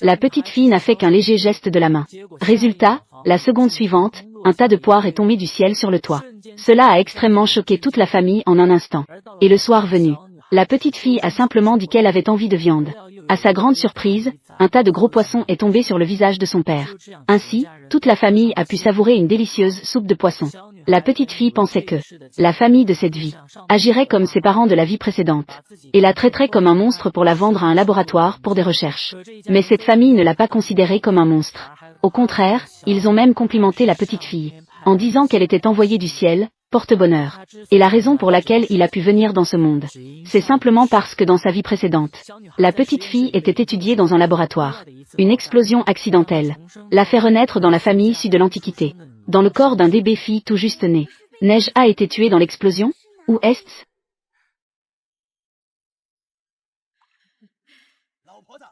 La petite fille n'a fait qu'un léger geste de la main. Résultat, la seconde suivante, un tas de poires est tombé du ciel sur le toit. Cela a extrêmement choqué toute la famille en un instant. Et le soir venu, la petite fille a simplement dit qu'elle avait envie de viande. À sa grande surprise, un tas de gros poissons est tombé sur le visage de son père. Ainsi, toute la famille a pu savourer une délicieuse soupe de poisson. La petite fille pensait que la famille de cette vie agirait comme ses parents de la vie précédente, et la traiterait comme un monstre pour la vendre à un laboratoire pour des recherches. Mais cette famille ne l'a pas considérée comme un monstre. Au contraire, ils ont même complimenté la petite fille, en disant qu'elle était envoyée du ciel, porte-bonheur. Et la raison pour laquelle il a pu venir dans ce monde, c'est simplement parce que dans sa vie précédente, la petite fille était étudiée dans un laboratoire. Une explosion accidentelle l'a fait renaître dans la famille issue de l'Antiquité, dans le corps d'un bébé fille tout juste né. Neige a été tuée dans l'explosion? Où est-ce?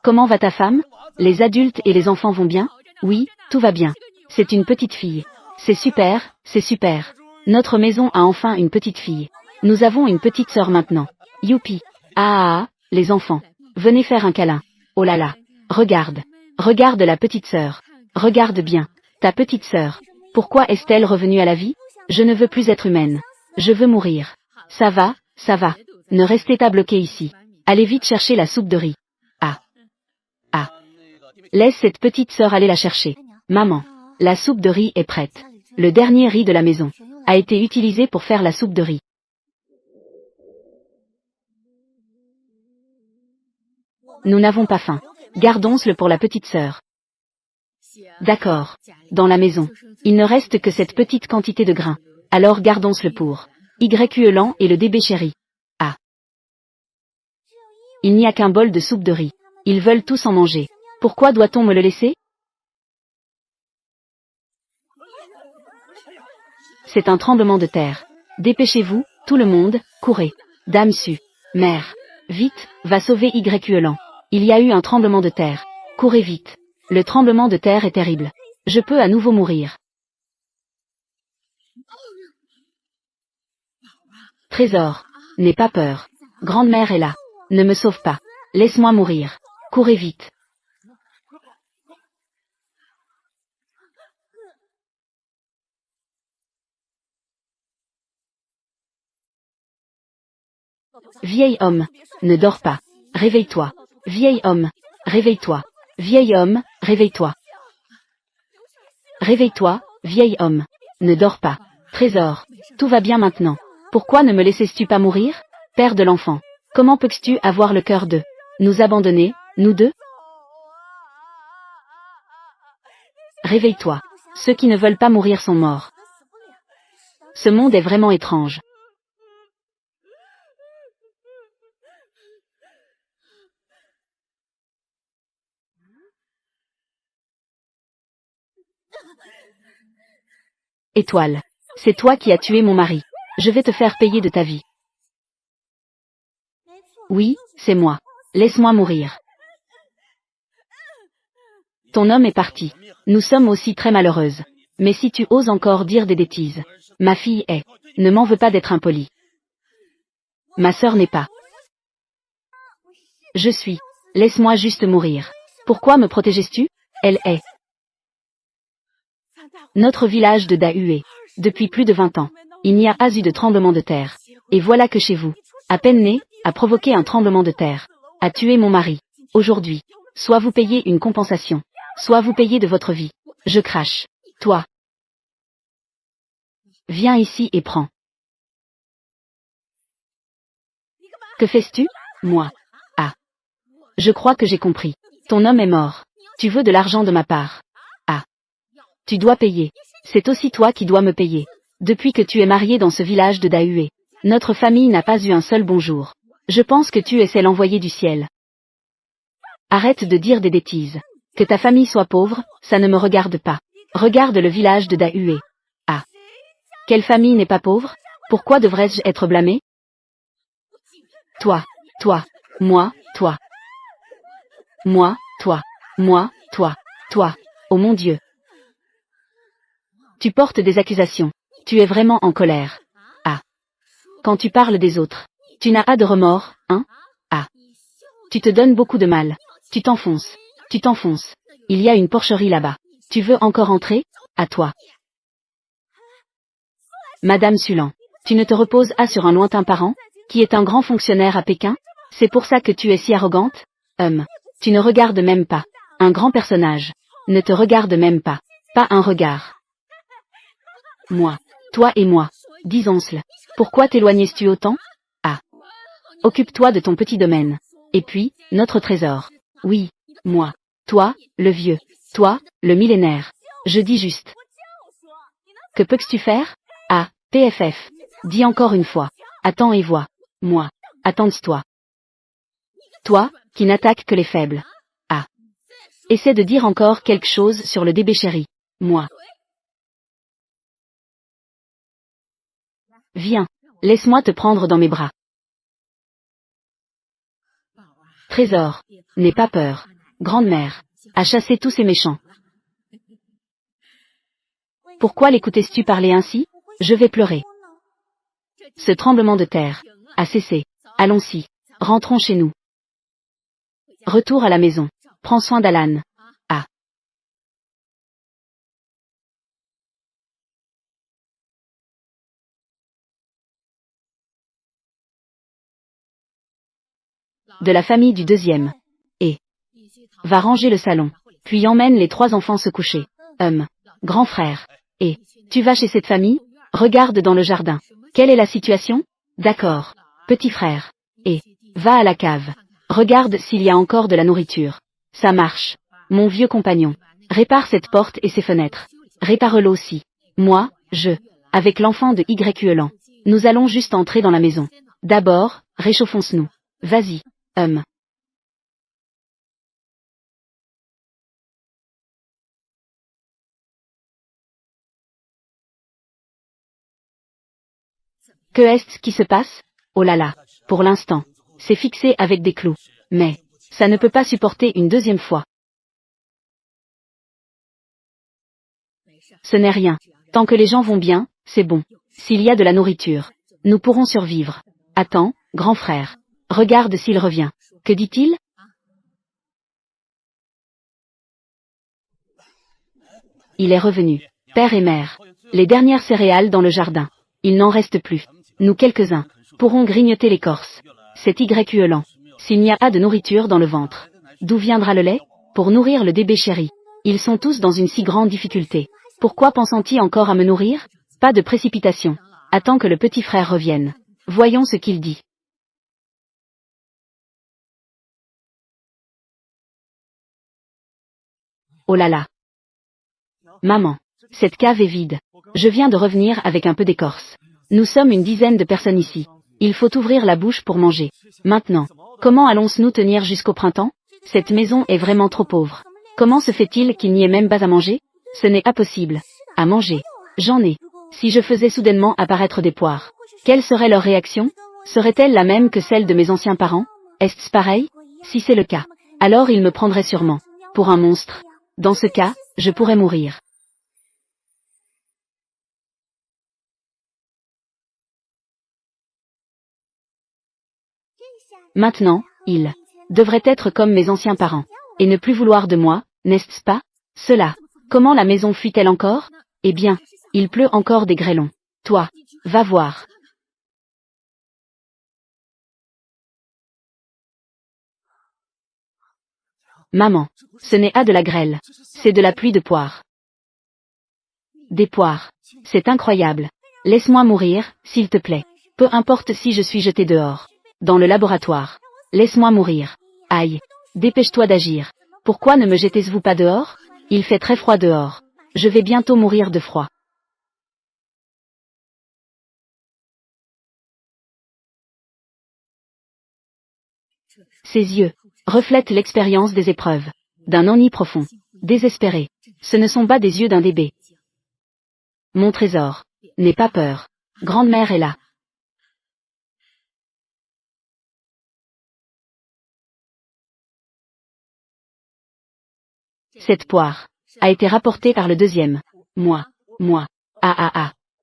Comment va ta femme? Les adultes et les enfants vont bien? Oui, tout va bien. C'est une petite fille. C'est super, c'est super. Notre maison a enfin une petite fille. Nous avons une petite sœur maintenant. Youpi. Ah, les enfants. Venez faire un câlin. Oh là là. Regarde. Regarde la petite sœur. Regarde bien. Ta petite sœur. Pourquoi est-elle revenue à la vie? Je ne veux plus être humaine. Je veux mourir. Ça va, ça va. Ne restez pas bloqués ici. Allez vite chercher la soupe de riz. Ah. Ah. Laisse cette petite sœur aller la chercher. Maman. La soupe de riz est prête. Le dernier riz de la maison a été utilisé pour faire la soupe de riz. Nous n'avons pas faim. Gardons-le pour la petite sœur. D'accord. Dans la maison, il ne reste que cette petite quantité de grains. Alors gardons-le pour YQELAN et le bébé chéri. Ah. Il n'y a qu'un bol de soupe de riz. Ils veulent tous en manger. Pourquoi doit-on me le laisser? C'est un tremblement de terre. Dépêchez-vous, tout le monde, courez. Dame Su. Mère. Vite, va sauver YQELAN. Il y a eu un tremblement de terre. Courez vite. Le tremblement de terre est terrible. Je peux à nouveau mourir. Trésor. N'aie pas peur. Grande-mère est là. Ne me sauve pas. Laisse-moi mourir. Courez vite. Vieil homme. Ne dors pas. Réveille-toi. Vieil homme. Réveille-toi. Vieil homme, réveille-toi. Réveille-toi, vieil homme. Ne dors pas. Trésor. Tout va bien maintenant. Pourquoi ne me laisses-tu pas mourir? Père de l'enfant. Comment peux-tu avoir le cœur de nous abandonner, nous deux? Réveille-toi. Ceux qui ne veulent pas mourir sont morts. Ce monde est vraiment étrange. Étoile. C'est toi qui as tué mon mari. Je vais te faire payer de ta vie. Oui, c'est moi. Laisse-moi mourir. Ton homme est parti. Nous sommes aussi très malheureuses. Mais si tu oses encore dire des bêtises, ma fille est. Ne m'en veux pas d'être impoli. Ma sœur n'est pas. Je suis. Laisse-moi juste mourir. Pourquoi me protéges-tu? Elle est. Notre village de Dahué. Depuis plus de 20 ans, il n'y a pas eu de tremblement de terre. Et voilà que chez vous, à peine né, a provoqué un tremblement de terre. A tué mon mari. Aujourd'hui, soit vous payez une compensation, soit vous payez de votre vie. Je crache. Toi. Viens ici et prends. Que fais-tu? Moi. Ah. Je crois que j'ai compris. Ton homme est mort. Tu veux de l'argent de ma part. Ah. Tu dois payer. C'est aussi toi qui dois me payer. Depuis que tu es marié dans ce village de Dahué, notre famille n'a pas eu un seul bonjour. Je pense que tu es celle envoyée du ciel. Arrête de dire des bêtises. Que ta famille soit pauvre, ça ne me regarde pas. Regarde le village de Dahué. Ah. Quelle famille n'est pas pauvre? Pourquoi devrais-je être blâmé? Toi, toi, moi, toi. Moi, toi, moi, toi, toi. Oh mon Dieu. Tu portes des accusations. Tu es vraiment en colère. Ah. Quand tu parles des autres, tu n'as pas de remords, hein? Ah. Tu te donnes beaucoup de mal. Tu t'enfonces. Tu t'enfonces. Il y a une porcherie là-bas. Tu veux encore entrer? À toi. Madame Sulan. Tu ne te reposes pas sur un lointain parent, qui est un grand fonctionnaire à Pékin? C'est pour ça que tu es si arrogante? Tu ne regardes même pas. Un grand personnage. Ne te regarde même pas. Pas un regard. Moi. Toi et moi. Disons-le. Pourquoi t'éloignes-tu autant? Ah. Occupe-toi de ton petit domaine. Et puis, notre trésor. Oui. Moi. Toi, le vieux. Toi, le millénaire. Je dis juste. Que peux-tu faire? Ah, PFF. Dis encore une fois. Attends et vois. Moi. Attends-toi. Toi, qui n'attaques que les faibles. Ah. Essaie de dire encore quelque chose sur le bébé chéri. Moi. Viens. Laisse-moi te prendre dans mes bras. Trésor. N'aie pas peur. Grande-mère. A chassé tous ces méchants. Pourquoi l'écoutes-tu parler ainsi? Je vais pleurer. Ce tremblement de terre a cessé. Allons-y. Rentrons chez nous. Retour à la maison. Prends soin d'Alan. Ah. De la famille du deuxième. Et va ranger le salon. Puis emmène les 3 enfants se coucher. Grand frère. Et tu vas chez cette famille? Regarde dans le jardin. Quelle est la situation? D'accord. Petit frère. Et va à la cave. Regarde s'il y a encore de la nourriture. Ça marche. Mon vieux compagnon. Répare cette porte et ses fenêtres. Répare-le aussi. Moi, avec l'enfant de YQELAN. Nous allons juste entrer dans la maison. D'abord, réchauffons-nous. Vas-y. Que est-ce qui se passe? Oh là là. Pour l'instant. C'est fixé avec des clous. Mais, ça ne peut pas supporter une deuxième fois. Ce n'est rien. Tant que les gens vont bien, c'est bon. S'il y a de la nourriture, nous pourrons survivre. Attends, grand frère. Regarde s'il revient. Que dit-il? Il est revenu. Père et mère. Les dernières céréales dans le jardin. Il n'en reste plus. Nous quelques-uns pourrons grignoter l'écorce. C'est YQELAN. S'il n'y a pas de nourriture dans le ventre, d'où viendra le lait? Pour nourrir le bébé chéri. Ils sont tous dans une si grande difficulté. Pourquoi pensent-ils encore à me nourrir? Pas de précipitation. Attends que le petit frère revienne. Voyons ce qu'il dit. Oh là là. Maman. Cette cave est vide. Je viens de revenir avec un peu d'écorce. Nous sommes une dizaine de personnes ici. Il faut ouvrir la bouche pour manger. Maintenant. Comment allons-nous tenir jusqu'au printemps? Cette maison est vraiment trop pauvre. Comment se fait-il qu'il n'y ait même pas à manger? Ce n'est pas possible. À manger. J'en ai. Si je faisais soudainement apparaître des poires, quelle serait leur réaction? Serait-elle la même que celle de mes anciens parents? Est-ce pareil? Si c'est le cas, alors ils me prendraient sûrement pour un monstre. Dans ce cas, je pourrais mourir. Maintenant, ils devraient être comme mes anciens parents, et ne plus vouloir de moi, n'est-ce pas? Cela. Comment la maison fuit-elle encore? Eh bien, il pleut encore des grêlons. Toi, va voir. Maman, ce n'est pas de la grêle, c'est de la pluie de poires. Des poires. C'est incroyable. Laisse-moi mourir, s'il te plaît. Peu importe si je suis jeté dehors. Dans le laboratoire. Laisse-moi mourir. Aïe. Dépêche-toi d'agir. Pourquoi ne me jetez-vous pas dehors? Il fait très froid dehors. Je vais bientôt mourir de froid. Ses yeux reflètent l'expérience des épreuves. D'un ennui profond. Désespéré. Ce ne sont pas des yeux d'un bébé. Mon trésor. N'aie pas peur. Grande-mère est là. Cette poire a été rapportée par le deuxième. Moi.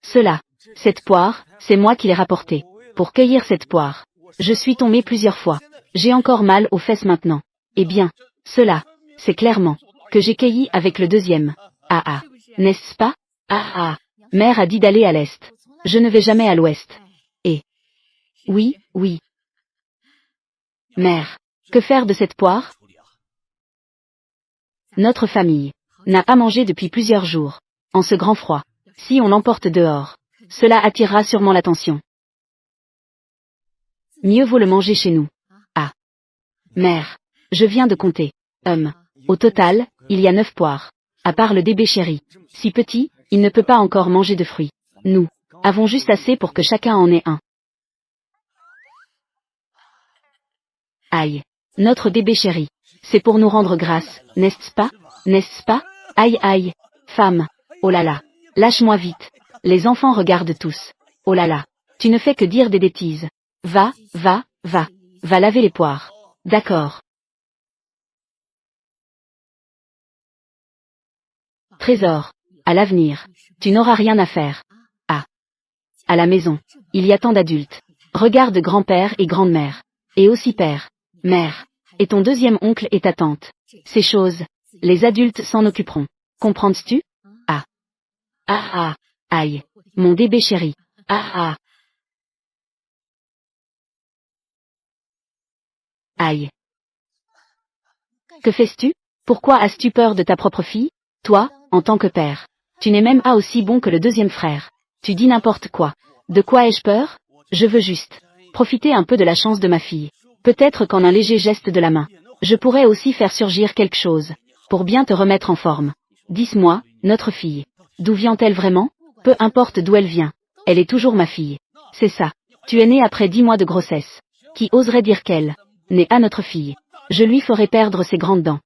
Cela. Cette poire, c'est moi qui l'ai rapportée. Pour cueillir cette poire, je suis tombé plusieurs fois. J'ai encore mal aux fesses maintenant. Eh bien, cela. C'est clairement que j'ai cueilli avec le deuxième. Ah ah. N'est-ce pas? Ah ah. Mère a dit d'aller à l'est. Je ne vais jamais à l'ouest. Et... Oui, oui. Mère. Que faire de cette poire? Notre famille n'a pas mangé depuis plusieurs jours. En ce grand froid. Si on l'emporte dehors, cela attirera sûrement l'attention. Mieux vaut le manger chez nous. Ah. Mère. Je viens de compter. Au total, il y a 9 poires. À part le bébé chéri. Si petit, il ne peut pas encore manger de fruits. Nous avons juste assez pour que chacun en ait un. Aïe. Notre bébé chéri. C'est pour nous rendre grâce, n'est-ce pas? N'est-ce pas? Aïe aïe. Femme. Oh là là. Lâche-moi vite. Les enfants regardent tous. Oh là là. Tu ne fais que dire des bêtises. Va, va, va. Va laver les poires. D'accord. Trésor. À l'avenir. Tu n'auras rien à faire. Ah. À la maison. Il y a tant d'adultes. Regarde grand-père et grande-mère. Et aussi père. Mère. Et ton deuxième oncle et ta tante. Ces choses. Les adultes s'en occuperont. Comprends-tu? Ah. Ah ah. Aïe. Mon bébé chéri. Ah ah. Aïe. Que fais-tu? Pourquoi as-tu peur de ta propre fille? Toi, en tant que père. Tu n'es même pas aussi bon que le deuxième frère. Tu dis n'importe quoi. De quoi ai-je peur? Je veux juste profiter un peu de la chance de ma fille. Peut-être qu'en un léger geste de la main, je pourrais aussi faire surgir quelque chose. Pour bien te remettre en forme. Dis-moi, notre fille. D'où vient-elle vraiment? Peu importe d'où elle vient. Elle est toujours ma fille. C'est ça. Tu es née après 10 mois de grossesse. Qui oserait dire qu'elle n'est pas notre fille? Je lui ferai perdre ses grandes dents.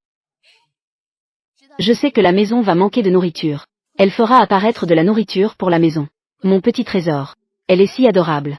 Je sais que la maison va manquer de nourriture. Elle fera apparaître de la nourriture pour la maison. Mon petit trésor. Elle est si adorable.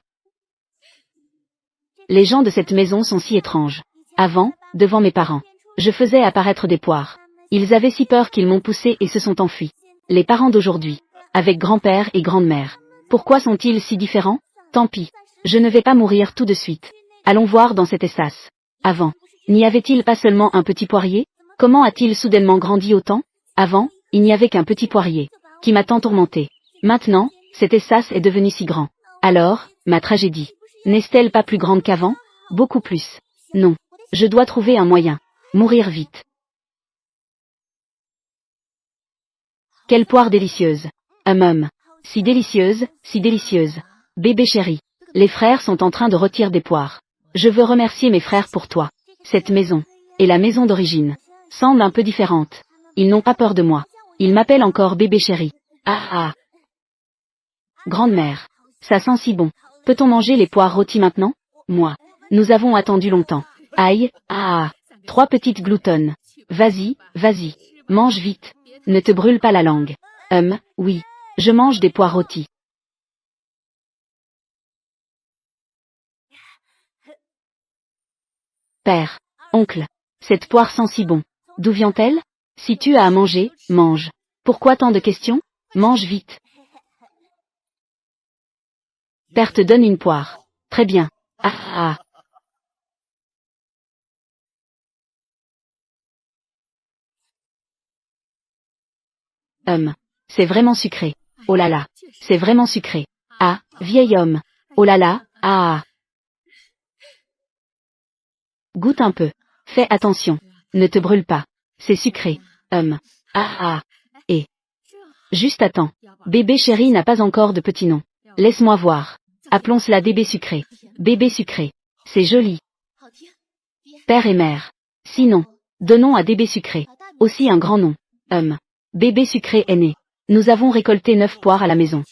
Les gens de cette maison sont si étranges. Avant, devant mes parents, je faisais apparaître des poires. Ils avaient si peur qu'ils m'ont poussé et se sont enfuis. Les parents d'aujourd'hui, avec grand-père et grande-mère, pourquoi sont-ils si différents? Tant pis. Je ne vais pas mourir tout de suite. Allons voir dans cet espace. Avant, n'y avait-il pas seulement un petit poirier? Comment a-t-il soudainement grandi autant? Avant, il n'y avait qu'un petit poirier, qui m'a tant tourmenté. Maintenant, cet espace est devenu si grand. Alors, ma tragédie, n'est-elle pas plus grande qu'avant? Beaucoup plus. Non. Je dois trouver un moyen. Mourir vite. Quelle poire délicieuse. Si délicieuse, si délicieuse. Bébé chéri. Les frères sont en train de rôtir des poires. Je veux remercier mes frères pour toi. Cette maison, et la maison d'origine, semble un peu différente. Ils n'ont pas peur de moi. Ils m'appellent encore bébé chéri. Ah ah. Grand-mère. Ça sent si bon. Peut-on manger les poires rôties maintenant? Moi. Nous avons attendu longtemps. Aïe, ah ah. 3 petites gloutonnes. Vas-y, vas-y. Mange vite. Ne te brûle pas la langue. Oui. Je mange des poires rôties. Père. Oncle. Cette poire sent si bon. D'où vient-elle? Si tu as à manger, mange. Pourquoi tant de questions? Mange vite. Père te donne une poire. Très bien. Ah ah. C'est vraiment sucré. Oh là là. C'est vraiment sucré. Ah, vieil homme. Oh là là, ah. Goûte un peu. Fais attention. Ne te brûle pas. C'est sucré. Ah ah. Et. Juste attends. Bébé chéri n'a pas encore de petit nom. Laisse-moi voir. Appelons cela bébé sucré. Bébé sucré. C'est joli. Père et mère. Sinon, donnons à bébé sucré. Aussi un grand nom. Bébé sucré est né. Nous avons récolté 9 poires à la maison.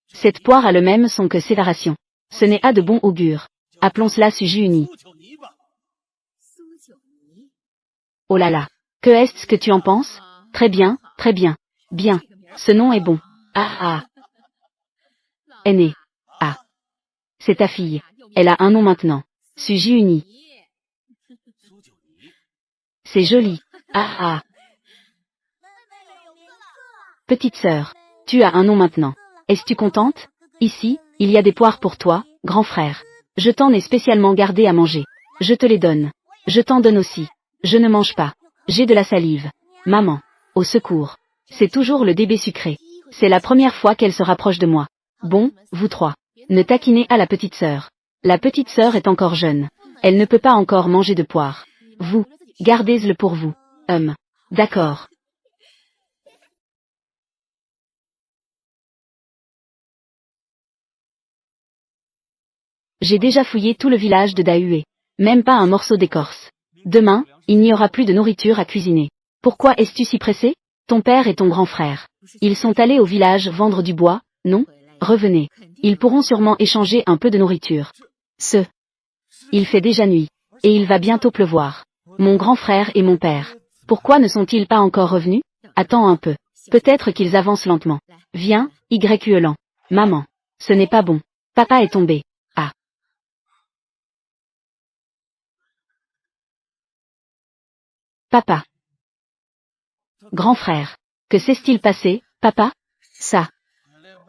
Cette poire a le même son que séparation. Ce n'est pas de bon augure. Appelons cela sujet uni. Oh là là. Que est-ce que tu en penses? Très bien, très bien. Bien. Ce nom est bon. Ah ah. Est née. Ah. C'est ta fille. Elle a un nom maintenant. Sujet uni. C'est joli. Ah ah. Petite sœur. Tu as un nom maintenant. Es-tu contente? Ici, il y a des poires pour toi, grand frère. Je t'en ai spécialement gardé à manger. Je te les donne. Je t'en donne aussi. Je ne mange pas. J'ai de la salive. Maman. Au secours. C'est toujours le bébé sucré. C'est la première fois qu'elle se rapproche de moi. Bon, vous trois. Ne taquinez à la petite sœur. La petite sœur est encore jeune. Elle ne peut pas encore manger de poire. Vous, gardez-le pour vous. D'accord. J'ai déjà fouillé tout le village de Dahué. Même pas un morceau d'écorce. Demain, il n'y aura plus de nourriture à cuisiner. Pourquoi es-tu si pressé? Ton père et ton grand frère. Ils sont allés au village vendre du bois, non? Revenez. Ils pourront sûrement échanger un peu de nourriture. Il fait déjà nuit. Et il va bientôt pleuvoir. Mon grand frère et mon père. Pourquoi ne sont-ils pas encore revenus? Attends un peu. Peut-être qu'ils avancent lentement. Viens, YQELAN. Maman. Ce n'est pas bon. Papa est tombé. Ah. Papa. Grand frère. Que s'est-il passé, papa? Ça.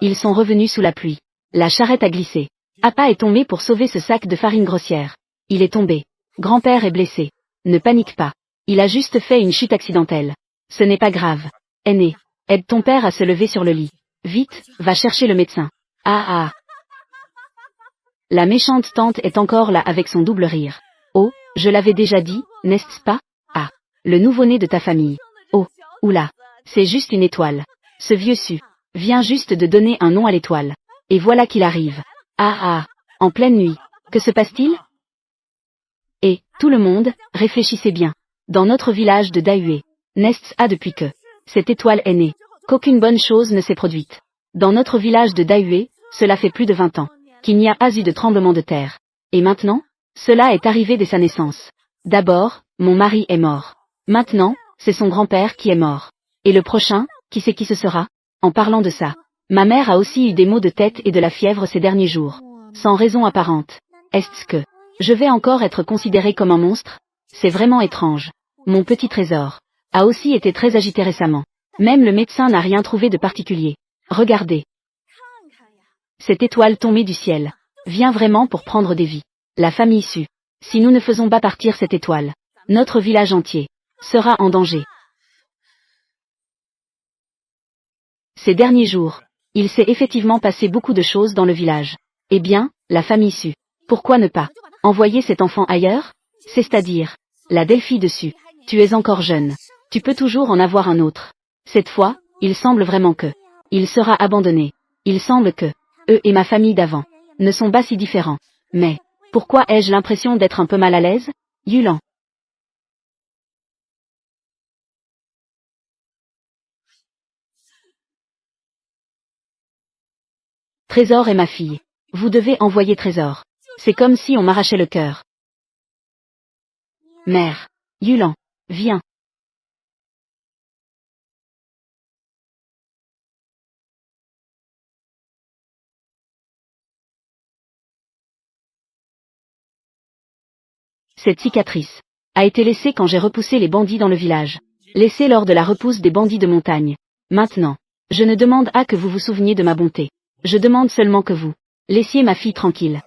Ils sont revenus sous la pluie. La charrette a glissé. Papa est tombé pour sauver ce sac de farine grossière. Il est tombé. Grand-père est blessé. Ne panique pas. Il a juste fait une chute accidentelle. Ce n'est pas grave. Aîné, aide ton père à se lever sur le lit. Vite, va chercher le médecin. Ah. La méchante tante est encore là avec son double rire. Oh, je l'avais déjà dit, n'est-ce pas? Ah, le nouveau-né de ta famille. Oh, oula, c'est juste une étoile. Ce vieux su vient juste de donner un nom à l'étoile. Et voilà qu'il arrive. Ah, en pleine nuit. Que se passe-t-il? Et, tout le monde, réfléchissez bien. Dans notre village de Dahué, n'est-ce pas depuis que cette étoile est née, qu'aucune bonne chose ne s'est produite. Dans notre village de Dahué, cela fait plus de 20 ans qu'il n'y a pas eu de tremblement de terre. Et maintenant, cela est arrivé dès sa naissance. D'abord, mon mari est mort. Maintenant, c'est son grand-père qui est mort. Et le prochain, qui sait qui ce sera? En parlant de ça, ma mère a aussi eu des maux de tête et de la fièvre ces derniers jours. Sans raison apparente. Est-ce que je vais encore être considéré comme un monstre? C'est vraiment étrange. Mon petit trésor a aussi été très agité récemment. Même le médecin n'a rien trouvé de particulier. Regardez. Cette étoile tombée du ciel vient vraiment pour prendre des vies. La famille Su. Si nous ne faisons pas partir cette étoile, notre village entier sera en danger. Ces derniers jours, il s'est effectivement passé beaucoup de choses dans le village. Eh bien, la famille Su. Pourquoi ne pas envoyer cet enfant ailleurs? C'est-à-dire, la Delphi dessus. Tu es encore jeune. Tu peux toujours en avoir un autre. Cette fois, il semble vraiment que il sera abandonné. Il semble que eux et ma famille d'avant ne sont pas si différents. Mais, pourquoi ai-je l'impression d'être un peu mal à l'aise? Yulan. Trésor est ma fille. Vous devez envoyer Trésor. C'est comme si on m'arrachait le cœur. Mère. Yulan. Viens. Cette cicatrice a été laissée quand j'ai repoussé les bandits dans le village. Laissée lors de la repousse des bandits de montagne. Maintenant, je ne demande à que vous vous souveniez de ma bonté. Je demande seulement que vous laissiez ma fille tranquille.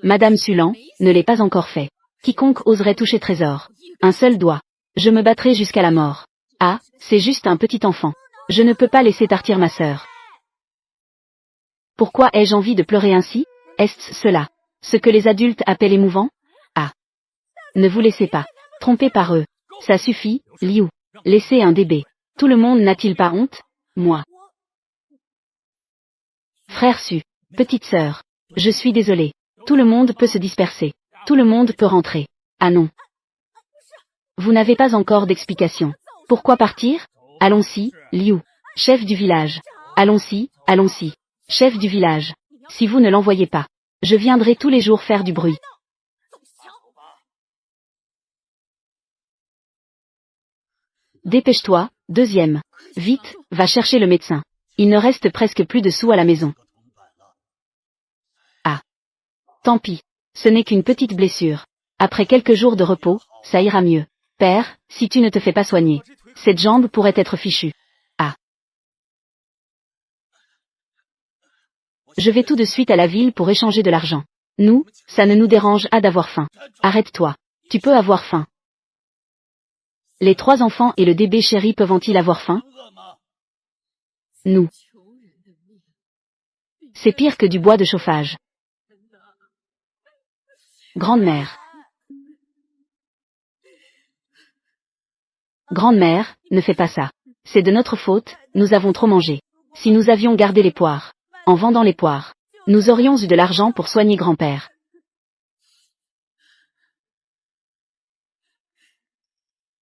Madame Sulan, ne l'ai pas encore fait. Quiconque oserait toucher Trésor. Un seul doigt. Je me battrai jusqu'à la mort. Ah, c'est juste un petit enfant. Je ne peux pas laisser partir ma sœur. Pourquoi ai-je envie de pleurer ainsi? Est-ce cela ce que les adultes appellent émouvant? Ah. Ne vous laissez pas tromper par eux. Ça suffit, Liu. Laissez un bébé. Tout le monde n'a-t-il pas honte? Moi. Frère Su. Petite sœur. Je suis désolé. Tout le monde peut se disperser. Tout le monde peut rentrer. Ah non. Vous n'avez pas encore d'explication. Pourquoi partir? Allons-y, Liu. Chef du village. Allons-y, allons-y. Chef du village. Si vous ne l'envoyez pas, je viendrai tous les jours faire du bruit. Dépêche-toi, deuxième. Vite, va chercher le médecin. Il ne reste presque plus de sous à la maison. Ah. Tant pis. Ce n'est qu'une petite blessure. Après quelques jours de repos, ça ira mieux. Père, si tu ne te fais pas soigner, cette jambe pourrait être fichue. Ah. Je vais tout de suite à la ville pour échanger de l'argent. Nous, ça ne nous dérange pas d'avoir faim. Arrête-toi. Tu peux avoir faim. Les 3 enfants et le bébé chéri peuvent-ils avoir faim? Nous. C'est pire que du bois de chauffage. Grande-mère. Grand-mère, ne fais pas ça. C'est de notre faute, nous avons trop mangé. Si nous avions gardé les poires, en vendant les poires, nous aurions eu de l'argent pour soigner grand-père.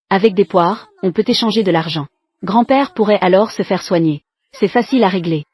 Avec des poires, on peut échanger de l'argent. Grand-père pourrait alors se faire soigner. C'est facile à régler.